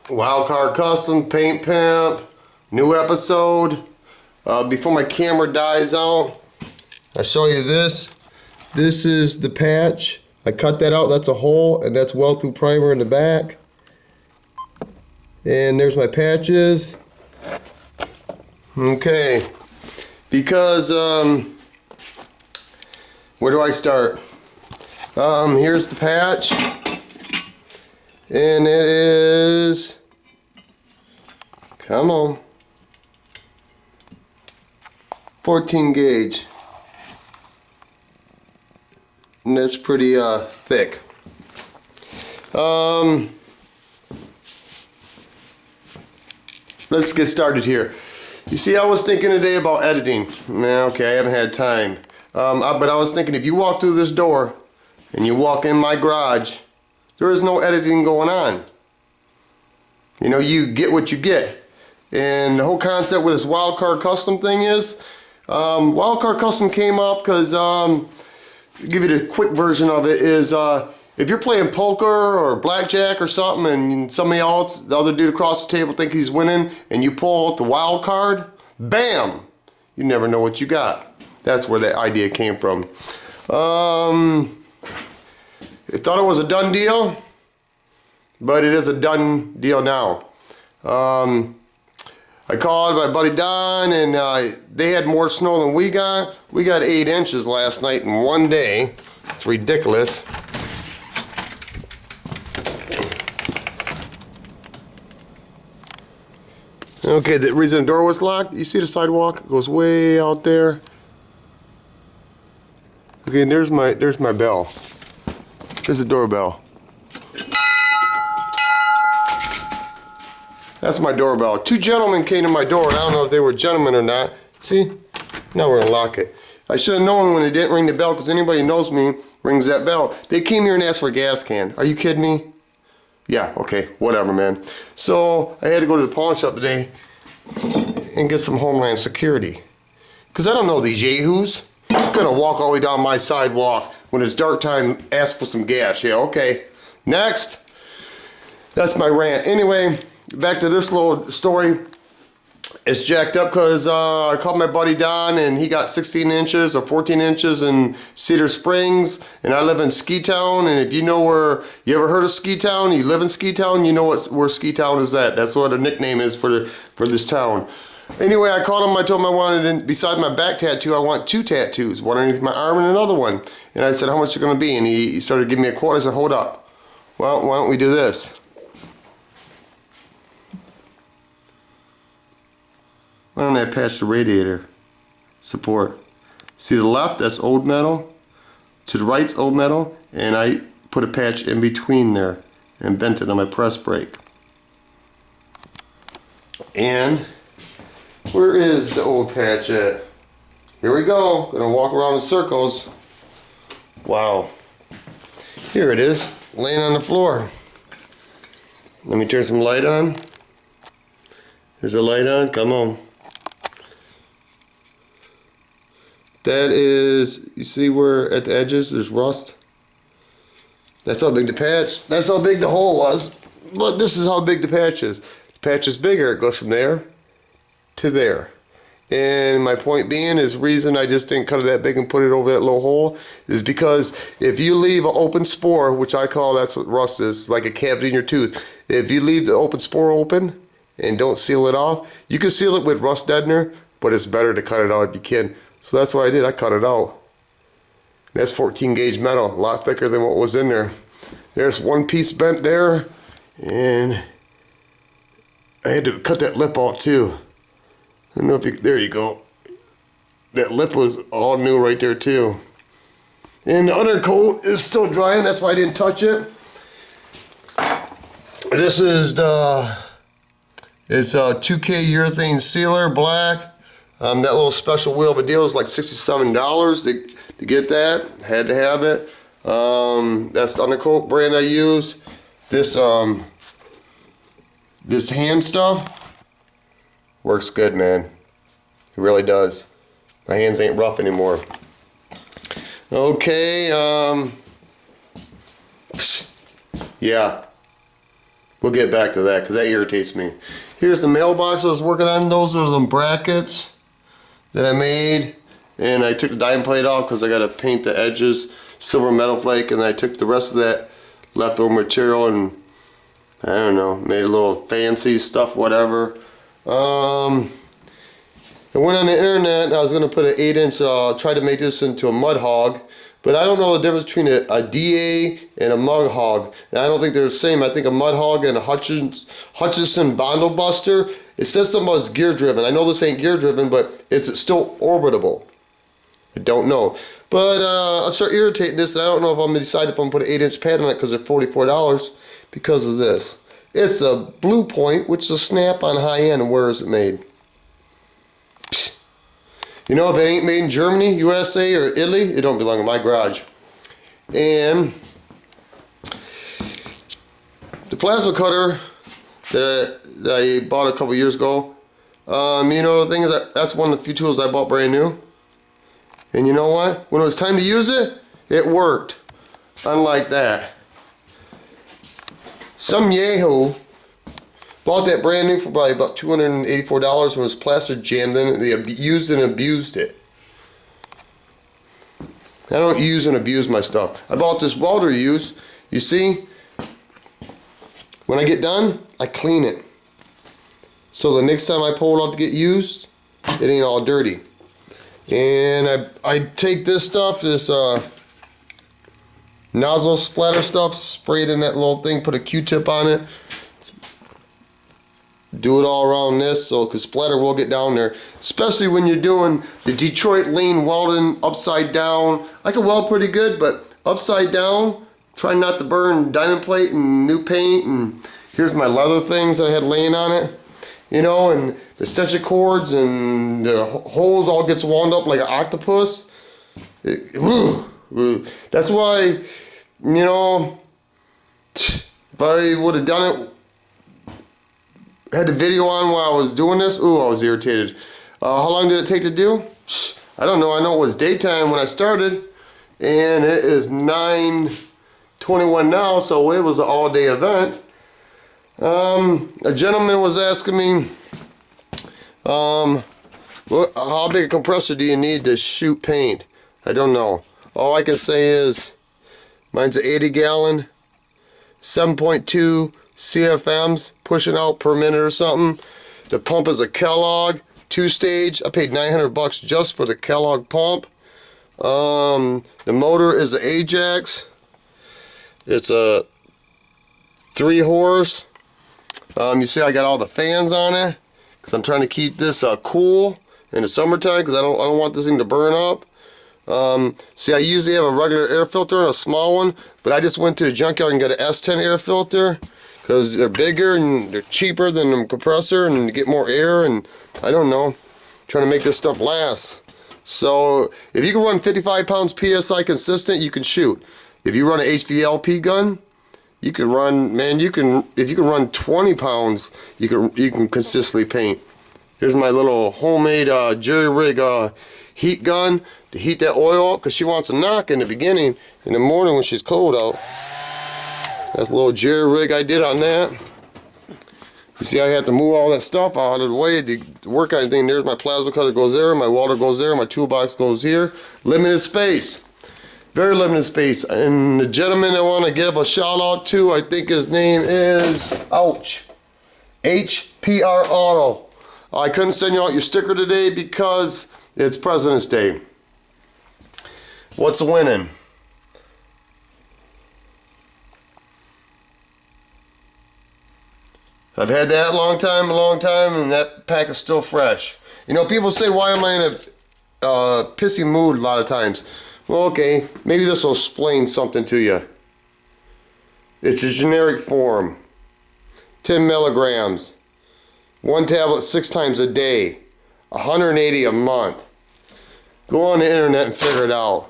Wildcard Custom, Paint Pimp, new episode. Before my camera dies out, I'll show you this. This is the patch. I cut that out, that's a hole, and that's well through primer in the back. And there's my patches. Okay, because, where do I start? Here's the patch. And it is, come on, 14 gauge. And that's pretty thick. Let's get started here. You see, I was thinking today about editing. Okay, I haven't had time. But I was thinking, if you walk through this door and you walk in my garage, there is no editing going on. You know, you get what you get. And the whole concept with this Wildcard Custom thing is, Wildcard Custom came up because, give you the quick version of it is, if you're playing poker or blackjack or something and somebody else, the other dude across the table think he's winning and you pull out the wild card, bam! You never know what you got. That's where that idea came from. I thought it was a done deal, but it is a done deal now. I called my buddy Don, and they had more snow than we got. We got 8 inches last night in one day. It's ridiculous. Okay, the reason the door was locked, you see the sidewalk? It goes way out there. Okay, and there's my bell. There's the doorbell. That's my doorbell. 2 gentlemen came to my door, and I don't know if they were gentlemen or not. See? Now we're gonna lock it. I should have known when they didn't ring the bell, because anybody who knows me rings that bell. They came here and asked for a gas can. Are you kidding me? Yeah, okay, whatever, man. So I had to go to the pawn shop today and get some Homeland Security. Because I don't know these yahoos. I'm gonna walk all the way down my sidewalk when it's dark time, ask for some gas. Yeah, okay. Next. That's my rant. Anyway, back to this little story. It's jacked up because I called my buddy Don, and he got 16 inches or 14 inches in Cedar Springs, and I live in Ski Town. And if you know where, you ever heard of Ski Town, you live in Ski Town, you know where Ski Town is at. That's what a nickname is for this town. Anyway, I called him, I told him I wanted, besides my back tattoo, I want 2 tattoos, one underneath my arm and another one. And I said, how much is it going to be? And he started giving me a quote. I said, hold up. Well, why don't we do this? Why don't I patch the radiator support? See the left, that's old metal. To the right's old metal. And I put a patch in between there and bent it on my press brake. And where is the old patch at? Here we go. Gonna walk around in circles. Wow. Here it is, laying on the floor. Let me turn some light on. Is the light on? Come on. That is, you see where at the edges there's rust? That's how big the patch, that's how big the hole was. But this is how big the patch is. The patch is bigger, it goes from there to there. And my point being is, the reason I just didn't cut it that big and put it over that little hole is because if you leave an open spore, which I call, that's what rust is, like a cavity in your tooth. If you leave the open spore open and don't seal it off, you can seal it with rust deadener, but it's better to cut it out if you can. So that's what I did, I cut it out. That's 14 gauge metal, a lot thicker than what was in there. There's one piece bent there, and I had to cut that lip out too. I don't know if you, there you go. That lip was all new right there too. And the undercoat is still drying, that's why I didn't touch it. This is it's a 2K urethane sealer, black. That little special wheel of a deal is like $67 to get that. Had to have it. That's the undercoat brand I use. This hand stuff works good, man. It really does. My hands ain't rough anymore. Okay, yeah. We'll get back to that because that irritates me. Here's the mailbox I was working on. Those are the brackets that I made. And I took the diamond plate off because I got to paint the edges silver metal flake. And I took the rest of that leftover material and, I don't know, made a little fancy stuff, whatever. I went on the internet and I was going to put an 8-inch, try to make this into a mud hog. But I don't know the difference between a DA and a mud hog. And I don't think they're the same. I think a mud hog and a Hutchinson Bondo Buster, it says something about it's gear driven. I know this ain't gear driven, but it's still orbitable. I don't know. But I'll start irritating this, and I don't know if I'm going to decide if I'm going to put an 8-inch pad on it because they're $44 because of this. It's a Blue Point, which is a snap-on high-end. And where is it made? Psst. You know, if it ain't made in Germany, USA, or Italy, it don't belong in my garage. And the plasma cutter that I bought a couple years ago, you know, the thing is that's one of the few tools I bought brand new. And you know what? When it was time to use it, it worked. Unlike that. Some yahoo bought that brand new for probably about $284 when it was plaster jammed in it. They used and abused it. I don't use and abuse my stuff. I bought this welder use. You see, when I get done, I clean it. So the next time I pull it out to get used, it ain't all dirty. And I take this stuff, this nozzle splatter stuff, spray it in that little thing, put a Q-tip on it. Do it all around this, so because splatter will get down there, especially when you're doing the Detroit lean welding upside down. I can weld pretty good, but upside down, try not to burn diamond plate and new paint. And here's my leather things I had laying on it, you know, and the extension cords and the holes all gets wound up like an octopus. That's why, you know, if I would have done it, had the video on while I was doing this, ooh, I was irritated. How long did it take to do? I don't know. I know it was daytime when I started, and it is 9:21 now, so it was an all-day event. A gentleman was asking me, how big a compressor do you need to shoot paint? I don't know. All I can say is, mine's an 80-gallon, 7.2 CFMs pushing out per minute or something. The pump is a Kellogg 2-stage. I paid $900 just for the Kellogg pump. The motor is an Ajax. It's a 3-horse. You see I got all the fans on it because I'm trying to keep this cool in the summertime because I don't want this thing to burn up. See, I usually have a regular air filter and a small one, but I just went to the junkyard and got an S10 air filter because they're bigger and they're cheaper than the compressor and get more air, and I don't know, trying to make this stuff last. So if you can run 55 pounds PSI consistent, you can shoot. If you run an HVLP gun, you can run, man, if you can run 20 pounds, you can consistently paint. Here's my little homemade jury rig heat gun to heat that oil up because she wants a knock in the beginning. In the morning when she's cold out. That's a little jerry rig I did on that. You see, I had to move all that stuff out of the way to work on anything. There's my plasma cutter goes there, my welder goes there, my toolbox goes here. Limited space. Very limited space. And the gentleman I want to give a shout out to, I think his name is, ouch, HPR Auto. I couldn't send you out your sticker today because it's President's Day. What's winning? I've had that a long time, and that pack is still fresh. You know, people say, why am I in a pissy mood a lot of times? Well, okay, maybe this will explain something to you. It's a generic form. 10 milligrams. 1 tablet 6 times a day. 180 a month. Go on the internet and figure it out.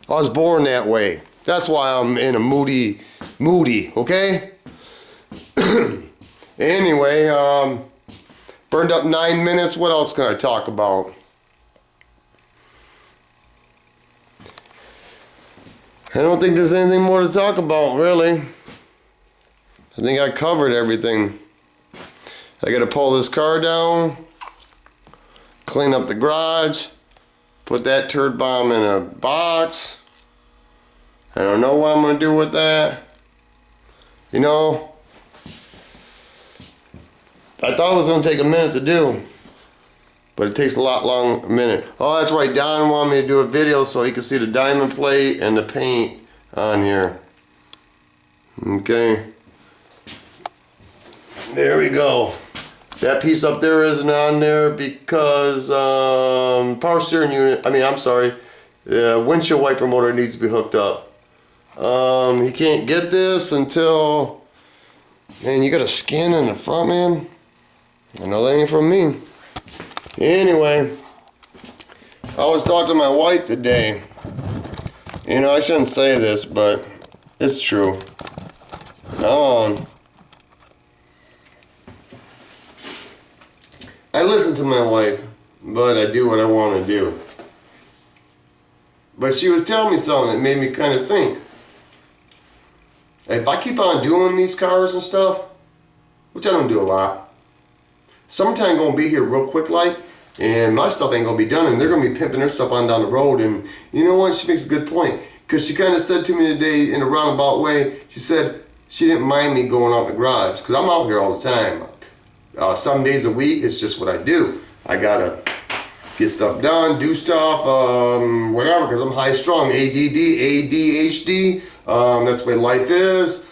I was born that way. That's why I'm in a moody, okay? Anyway, burned up 9 minutes. What else can I talk about? I don't think there's anything more to talk about, really. I think I covered everything. I gotta pull this car down, clean up the garage, put that turd bomb in a box. I don't know what I'm gonna do with that. You know, I thought it was gonna take a minute to do, but it takes a minute. Oh, that's right, Don wanted me to do a video so he could see the diamond plate and the paint on here. Okay. There we go. That piece up there isn't on there because power steering unit, the windshield wiper motor needs to be hooked up. He can't get this until, man, you got a skin in the front, man. I know that ain't from me. Anyway, I was talking to my wife today. You know, I shouldn't say this, but it's true. I listen to my wife, but I do what I want to do. But she was telling me something that made me kind of think. If I keep on doing these cars and stuff, which I don't do a lot, sometime gonna be here real quick like, and my stuff ain't gonna be done, and they're gonna be pimping their stuff on down the road. And you know what? She makes a good point, because she kind of said to me today in a roundabout way, she said she didn't mind me going out the garage, because I'm out here all the time. Some days a week, it's just what I do. I gotta get stuff done, do stuff, whatever, because I'm high strung, ADD, ADHD, that's the way life is.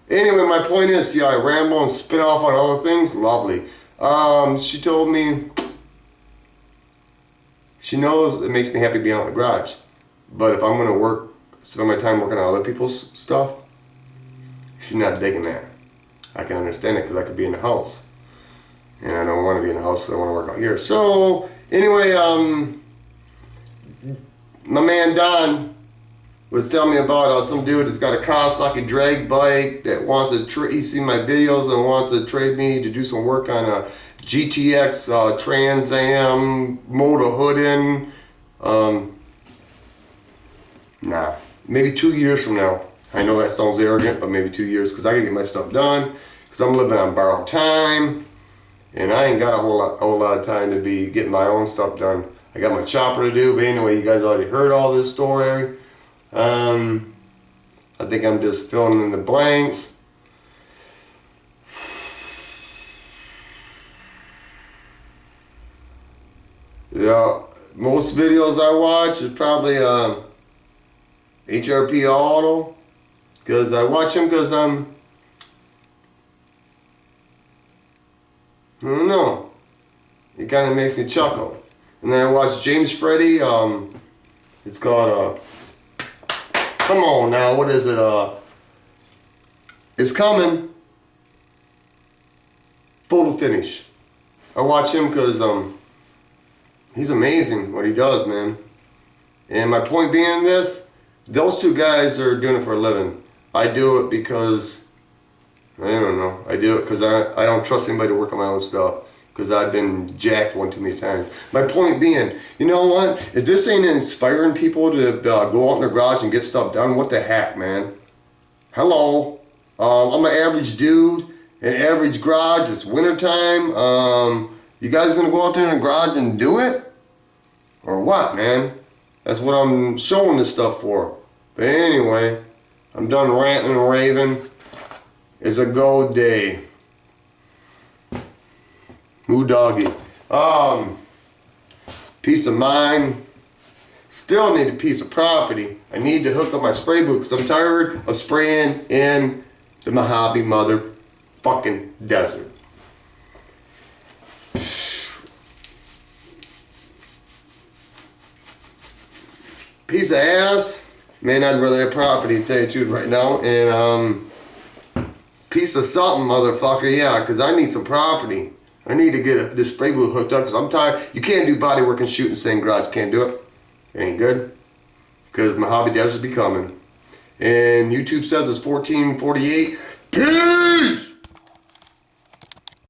Anyway, my point is, yeah, I ramble and spit off on other things, lovely. She told me, she knows it makes me happy being out in the garage, but if I'm gonna spend my time working on other people's stuff, she's not digging that. I can understand it, because I could be in the house. And I don't want to be in the house, so I want to work out here. So, anyway, my man Don was telling me about some dude that's got a Kawasaki drag bike that wants to, he's seen my videos and wants to trade me to do some work on a GTX Trans Am motor hood in. Nah, maybe 2 years from now. I know that sounds arrogant, but maybe 2 years, because I gotta get my stuff done, because I'm living on borrowed time. And I ain't got a whole lot of time to be getting my own stuff done. I got my chopper to do, but anyway, you guys already heard all this story. I think I'm just filling in the blanks. Yeah, most videos I watch is probably HRP Auto, because I watch him because I don't know. It kind of makes me chuckle. And then I watched James Freddy. It's called, come on now, what is it? It's Coming. Photo Finish. I watch him because he's amazing what he does, man. And my point being this, those two guys are doing it for a living. I do it because, I don't know. I do it because I don't trust anybody to work on my own stuff, because I've been jacked one too many times. My point being, you know what? If this ain't inspiring people to go out in the garage and get stuff done, what the heck, man? Hello. I'm an average dude, an average garage. It's wintertime. You guys gonna go out there in the garage and do it? Or what, man? That's what I'm showing this stuff for. But anyway, I'm done ranting and raving. It's a go day. Moo doggy. Peace of mind. Still need a piece of property. I need to hook up my spray booth, because I'm tired of spraying in the Mojave motherfucking desert. Piece of ass. Man, I'd rather have property, to tell you the truth right now. And piece of something, motherfucker, yeah, because I need some property. I need to get this spray booth hooked up, because I'm tired. You can't do body work and shoot in the same garage. Can't do it. It ain't good. Because Mojave Desert be coming. And YouTube says it's 1448. Peace!